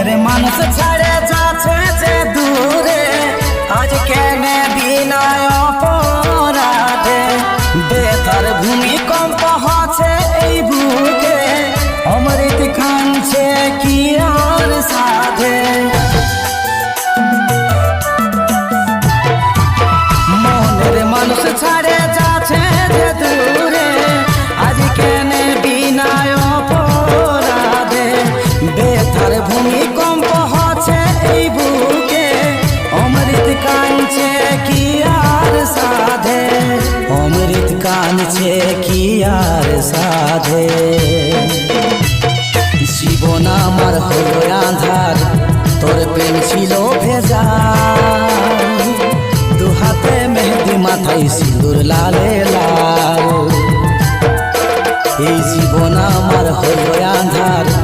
মনের মানুষ ছাড়ে যাচ্ছে যে দূরে, আজ কেনে বিনয় অপরাধে বেতার ভূমিকম্প হচ্ছে এই বুকে, অমৃত কাঁদছে কি আর সাধে। মনের মানুষ ছাড়ে যাচ্ছে যে দূরে, আজ কেনে বিনয় অপরাধে বেতার ভূমিকম্প হচ্ছে এই বুকে, অমৃত কাঁদছে কি আর সাধে, অমৃত কাঁদছে কি আর সাধে। জীবন আমার হলো